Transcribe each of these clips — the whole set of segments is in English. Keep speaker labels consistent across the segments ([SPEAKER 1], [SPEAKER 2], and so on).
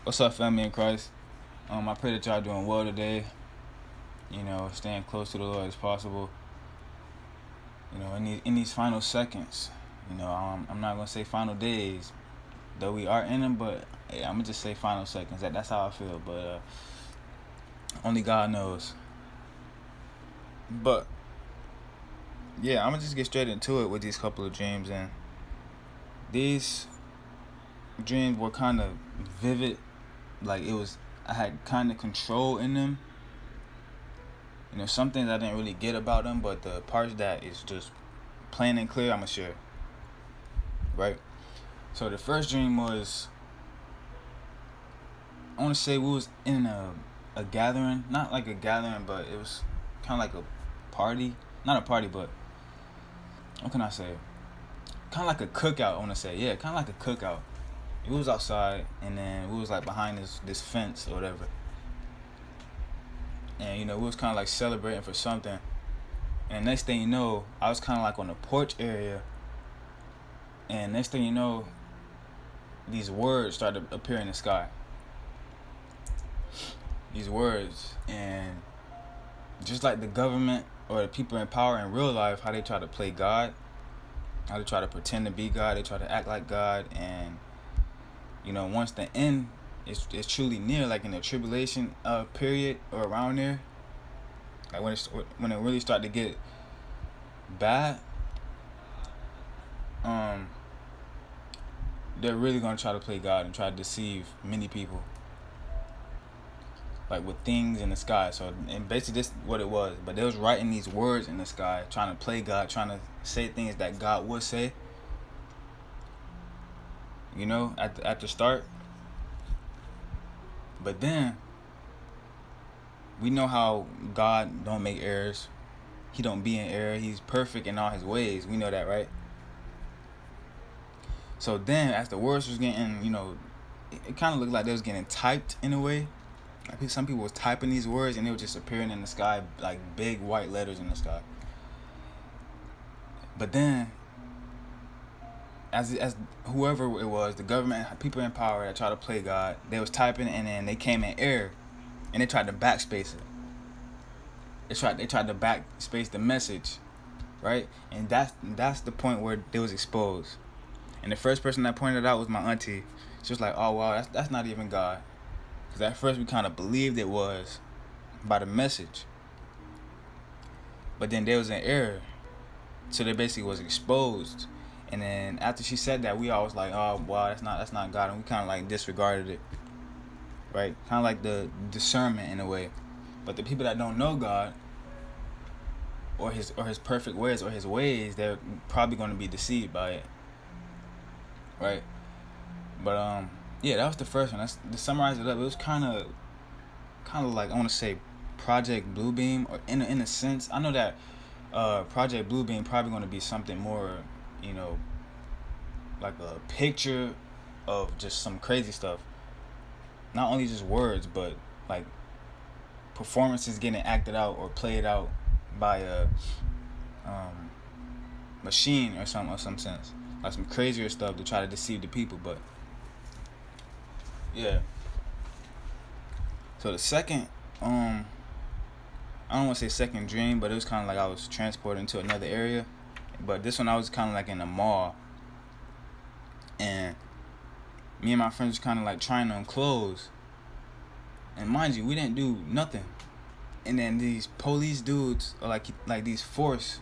[SPEAKER 1] What's up, family in Christ? I pray that y'all doing well today. Staying close to the Lord as possible. In these final seconds. I'm not gonna say final days, though we are in them. But yeah, I'm gonna just say final seconds. That's how I feel. But only God knows. But yeah, I'm gonna just get straight into it with these couple of dreams, and these dreams were kind of vivid. Like I had kind of control in them. Some things I didn't really get about them, but the parts that is just plain and clear, I'm gonna share. Right. So the first dream was, I want to say we was in a gathering, not like a gathering, but it was kind of like a party, not a party, but what can I say? Kind of like a cookout. I want to say, yeah, kind of like a cookout. We was outside, and then we was like behind this fence or whatever, and we was kind of like celebrating for something. And next thing you know, I was kind of like on the porch area, and next thing you know, these words started appearing in the sky. These words, and just like the government or the people in power in real life, how they try to play God, how they try to pretend to be God, they try to act like God, and once the end is truly near, like in the tribulation period or around there, like when it really start to get bad, they're really gonna try to play God and try to deceive many people, like with things in the sky. So, and basically this is what it was. But they was writing these words in the sky, trying to play God, trying to say things that God would say. At the start. But then we know how God don't make errors. He don't be in error. He's perfect in all his ways. We know that, right? So then, as the words was getting, it kind of looked like they was getting typed in a way. Like some people was typing these words and they were just appearing in the sky like big white letters in the sky. But then, as whoever it was, the government, people in power that tried to play God, they was typing and then they came in error, and they tried to backspace it. They tried to backspace the message, right? And that's the point where they was exposed. And the first person that pointed it out was my auntie. She was like, "Oh wow, that's not even God." Because at first we kind of believed it was by the message, but then there was an error, so they basically was exposed. And then after she said that, we all was like, "Oh wow, that's not God," and we kind of like disregarded it, right? Kind of like the discernment in a way. But the people that don't know God or his perfect ways or his ways, they're probably going to be deceived by it, right? But yeah, that was the first one. That's to summarize it up. It was kind of like, I want to say Project Bluebeam, or in a sense, I know that Project Bluebeam probably going to be something more, like a picture of just some crazy stuff. Not only just words, but like performances getting acted out or played out by a machine or something, or some sense, like some crazier stuff to try to deceive the people. But yeah. So the second, I don't want to say second dream, but it was kind of like I was transported into another area. But this one I was kind of like in a mall, and me and my friends was kind of like trying on clothes. And mind you, we didn't do nothing. And then these police dudes, or like these force,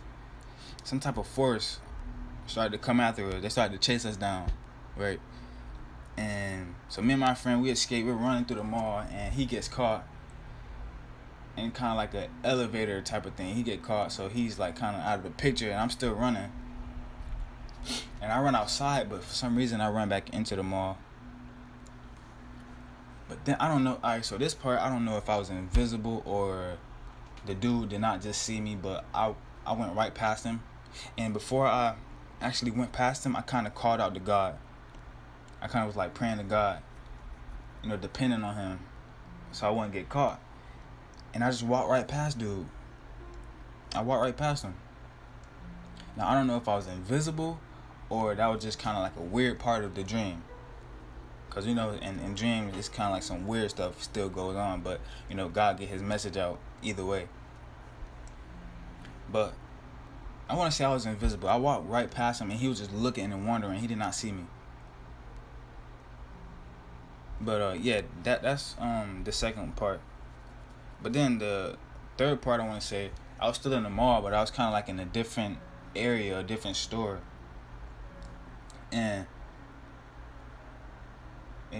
[SPEAKER 1] some type of force, started to come after us. They started to chase us down, right? And so me and my friend, we escaped. We're running through the mall, and he gets caught. And kind of like an elevator type of thing. He get caught, so he's like kind of out of the picture, and I'm still running. And I run outside, but for some reason I run back into the mall. But then I don't know. Alright, so this part I don't know if I was invisible or the dude did not just see me, but I went right past him. And before I actually went past him, I kind of called out to God. I kind of was like praying to God, depending on him, so I wouldn't get caught. And I just walked right past dude. I walked right past him. Now I don't know if I was invisible or that was just kind of like a weird part of the dream. Cause in dreams it's kind of like some weird stuff still goes on, but God get His message out either way. But I want to say I was invisible. I walked right past him and he was just looking and wondering. He did not see me. But yeah, that's the second part. But then the third part I want to say, I was still in the mall, but I was kind of like in a different area, a different store. And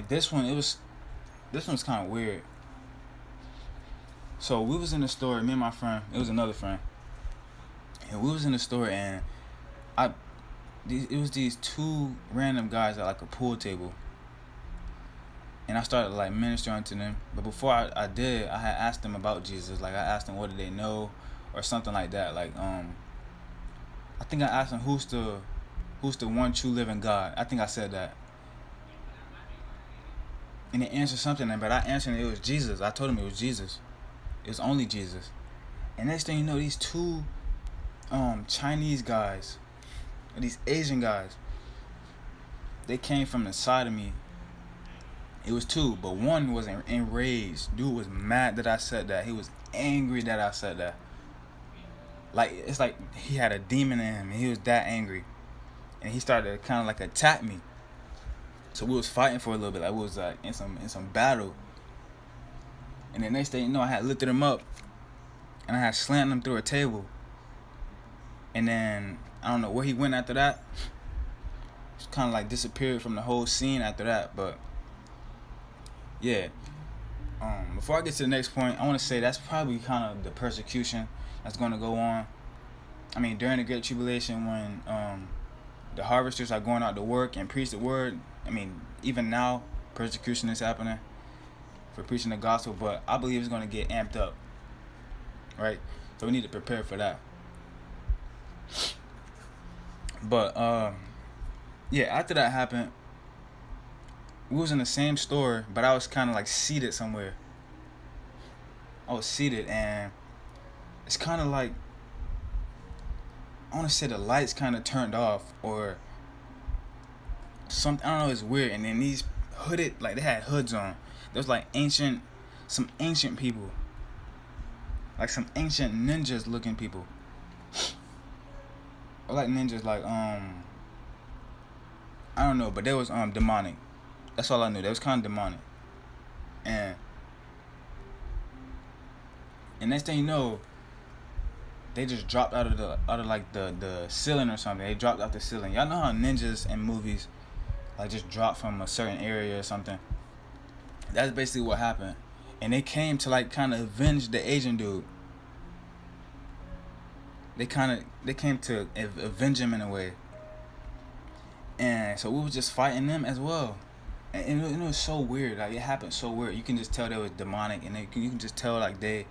[SPEAKER 1] this one's kind of weird. So we was in the store, me and my friend, it was another friend, and we was in the store, and it was these two random guys at like a pool table, and I started like ministering to them. But before I did, I had asked them about Jesus. Like I asked them what did they know, or something like that. Like I think I asked them who's the one true living God. I think I said that, and they answered something, but I answered it was Jesus. I told them it was Jesus. It was only Jesus. And next thing you know, these two Chinese guys, these Asian guys, they came from the side of me. It was two, but one was enraged. Dude was mad that I said that. He was angry that I said that. Like, it's like he had a demon in him, and he was that angry. And he started to kind of like attack me. So we was fighting for a little bit. Like, we was like in some battle. And the next thing you know, I had lifted him up, and I had slammed him through a table. And then I don't know where he went after that. Just kind of like disappeared from the whole scene after that. But yeah, before I get to the next point, I want to say that's probably kind of the persecution that's going to go on. I mean, during the Great Tribulation, when the harvesters are going out to work and preach the word. I mean, even now, persecution is happening for preaching the gospel, but I believe it's going to get amped up, right? So we need to prepare for that. But yeah, after that happened, we was in the same store, but I was kind of like seated somewhere. I was seated, and it's kind of like, I want to say the lights kind of turned off or something. I don't know, it's weird. And then these hooded, like they had hoods on. There was like some ancient people, like some ancient ninjas looking people. Or like ninjas, like I don't know, but they was demonic. That's all I knew. They was kind of demonic. And next thing you know, they just dropped out of like the ceiling or something. They dropped out the ceiling. Y'all know how ninjas in movies like just drop from a certain area or something. That's basically what happened. And they came to like kind of avenge the Asian dude. They came to avenge him in a way. And so we was just fighting them as well. And it was so weird. Like, it happened so weird. You can just tell they was demonic, and you can just tell like they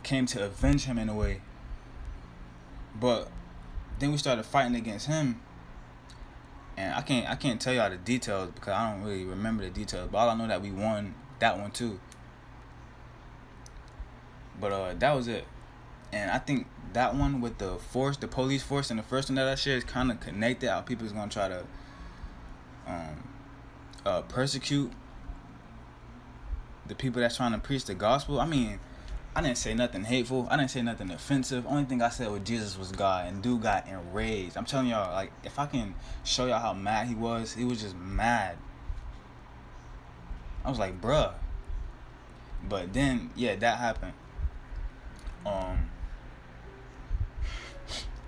[SPEAKER 1] came to avenge him in a way. But then we started fighting against him, and I can't tell y'all the details because I don't really remember the details. But all I know that we won that one too. But that was it. And I think that one with the police force, and the first one that I shared is kind of connected. How people is gonna try to persecute the people that's trying to preach the gospel. I mean, I didn't say nothing hateful. I didn't say nothing offensive. Only thing I said was Jesus was God, and dude got enraged. I'm telling y'all, like, if I can show y'all how mad he was just mad. I was like, bruh. But then, yeah, that happened.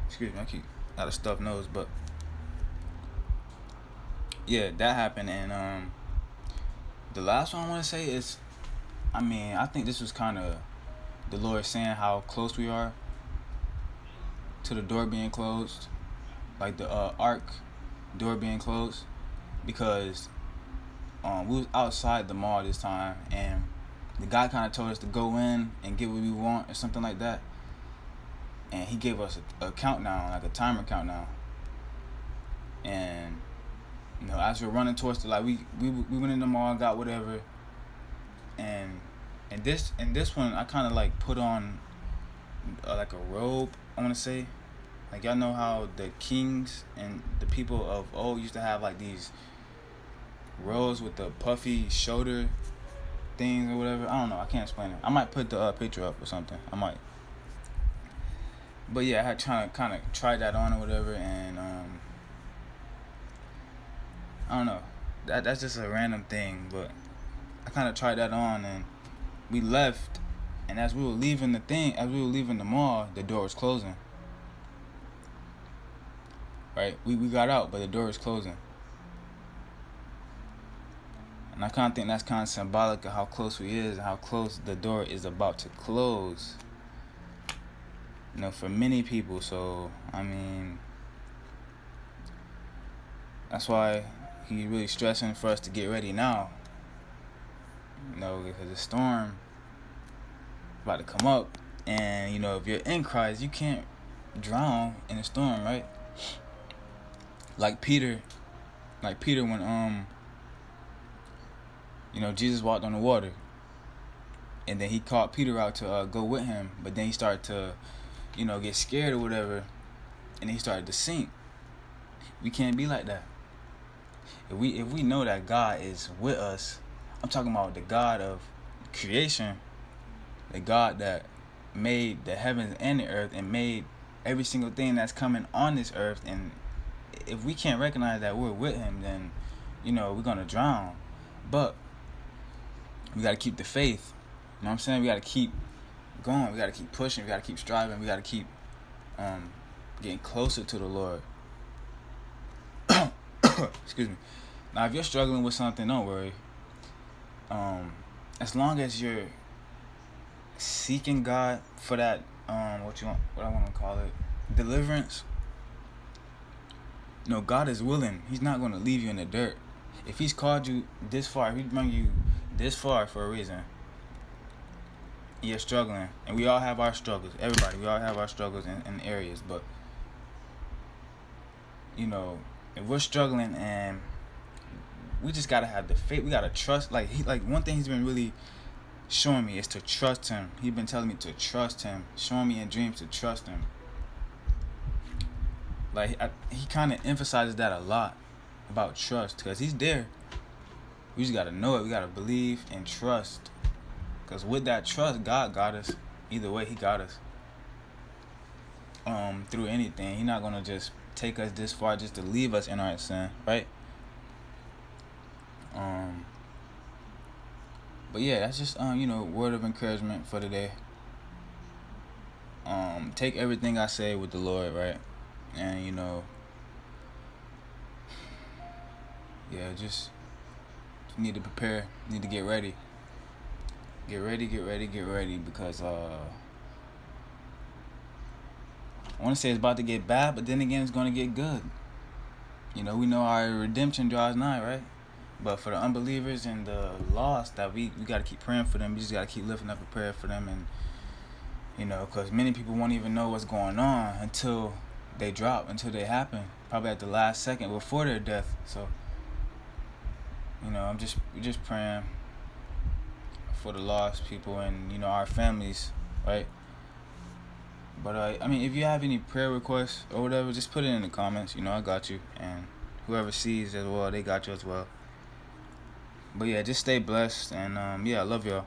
[SPEAKER 1] Excuse me, I keep out of stuffed nose, but yeah, that happened. And the last one I want to say is, I mean, I think this was kind of the Lord saying how close we are to the door being closed, like the ark door being closed, because we was outside the mall this time, and the guy kind of told us to go in and get what we want or something like that. And he gave us a countdown, like a timer countdown. And as we're running towards the, like, we went in the mall, got whatever. And this one, I kind of like put on like a robe, I want to say. Like, y'all know how the kings and the people of old used to have like these rose with the puffy shoulder things or whatever. I don't know. I can't explain it. I might put the picture up or something. I might. But yeah, I had trying to kind of try that on or whatever, and I don't know. That's just a random thing, but I kind of tried that on, and we left. And as we were leaving the mall, the door was closing. Right? We got out, but the door was closing. And I kind of think that's kind of symbolic of how close we is and how close the door is about to close. You know, for many people. So, I mean, that's why he's really stressing for us to get ready now. You know, because the storm about to come up, and you know, if you're in Christ, you can't drown in a storm, right? Like Peter when you know, Jesus walked on the water, and then he called Peter out to go with him, but then he started to, you know, get scared or whatever, and he started to sink. We can't be like that. If we know that God is with us, I'm talking about the God of creation, the God that made the heavens and the earth and made every single thing that's coming on this earth. And if we can't recognize that we're with him, then, you know, we're gonna drown. But we gotta keep the faith. You know what I'm saying? We gotta keep going. We gotta keep pushing. We gotta keep striving. We gotta keep getting closer to the Lord. Excuse me. Now, if you're struggling with something, don't worry. As long as you're seeking God for that, what I want to call it, deliverance. You know, God is willing. He's not going to leave you in the dirt. If He's called you this far, if He bring you this far for a reason, you're struggling, and we all have our struggles. Everybody, we all have our struggles in areas, but you know, if we're struggling and we just gotta have the faith, we gotta trust. Like one thing He's been really showing me is to trust Him. He's been telling me to trust Him, showing me in dreams to trust Him. Like He kind of emphasizes that a lot about trust, because He's there. We just gotta know it. We gotta believe and trust, because with that trust, God got us. Either way, He got us. Through anything, He's not gonna just take us this far just to leave us in our sin, right? But yeah, that's just you know, word of encouragement for today. Take everything I say with the Lord, right? And you know, yeah, just need to prepare, need to get ready. Get ready, because I want to say it's about to get bad, but then again, it's going to get good. You know, we know our redemption draws nigh, right? But for the unbelievers and the lost, that we got to keep praying for them. We just got to keep lifting up a prayer for them. And, you know, because many people won't even know what's going on until they drop, until they happen. Probably at the last second before their death. So, you know, we're just praying for the lost people and, you know, our families, right? But, I mean, if you have any prayer requests or whatever, just put it in the comments. You know, I got you. And whoever sees as well, they got you as well. But yeah, just stay blessed, and yeah, I love y'all.